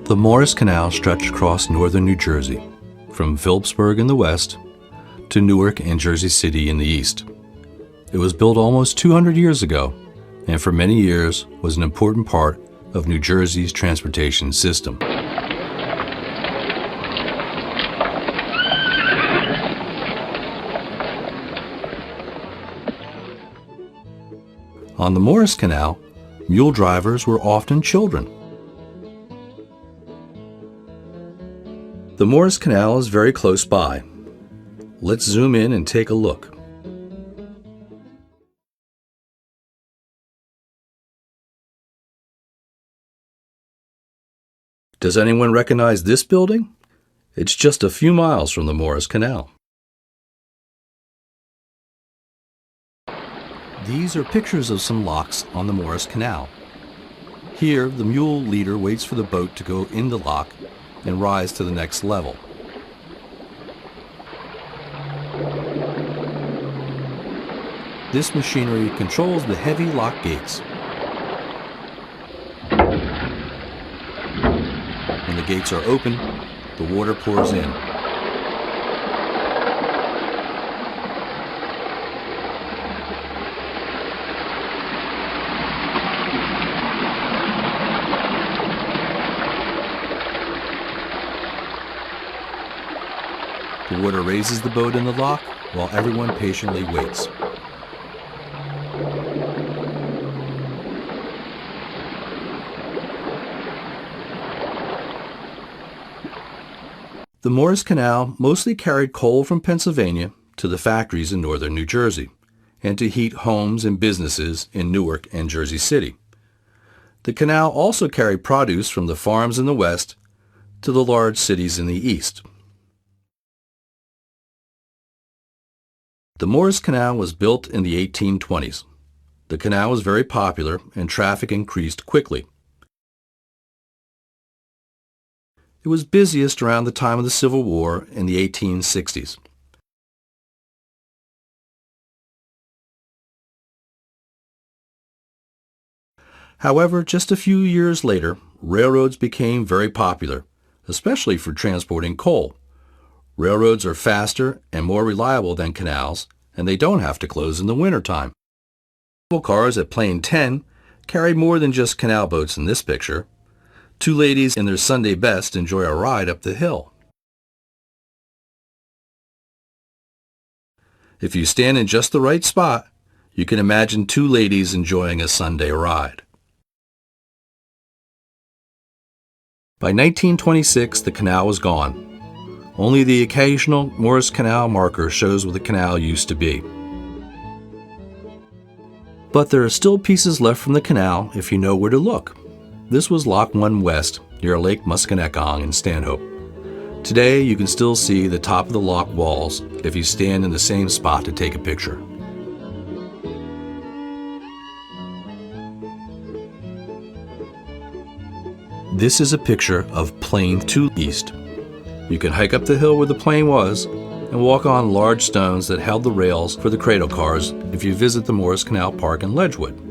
The Morris Canal stretched across northern New Jersey, from Phillipsburg in the west to Newark and Jersey City in the east. It was built almost 200 years ago, and for many years was an important part of New Jersey's transportation system. On the Morris Canal, mule drivers were often children. The Morris Canal is very close by. Let's zoom in and take a look. Does anyone recognize this building? It's just a few miles from the Morris Canal. These are pictures of some locks on the Morris Canal. Here, the mule leader waits for the boat to go in the lock and rise to the next level. This machinery controls the heavy lock gates. When the gates are open, the water pours in. The water raises the boat in the lock while everyone patiently waits. The Morris Canal mostly carried coal from Pennsylvania to the factories in northern New Jersey and to heat homes and businesses in Newark and Jersey City. The canal also carried produce from the farms in the west to the large cities in the east. The Morris Canal was built in the 1820s. The canal was very popular and traffic increased quickly. It was busiest around the time of the Civil War in the 1860s. However, just a few years later, railroads became very popular, especially for transporting coal. Railroads are faster and more reliable than canals, and they don't have to close in the wintertime. Cars at Plane 10 carry more than just canal boats in this picture. Two ladies in their Sunday best enjoy a ride up the hill. If you stand in just the right spot, you can imagine two ladies enjoying a Sunday ride. By 1926, the canal was gone. Only the occasional Morris Canal marker shows where the canal used to be. But there are still pieces left from the canal if you know where to look. This was Lock 1 West, near Lake Musconetcong in Stanhope. Today, you can still see the top of the lock walls if you stand in the same spot to take a picture. This is a picture of Plane 2 East. You can hike up the hill where the plane was and walk on large stones that held the rails for the cradle cars if you visit the Morris Canal Park in Ledgewood.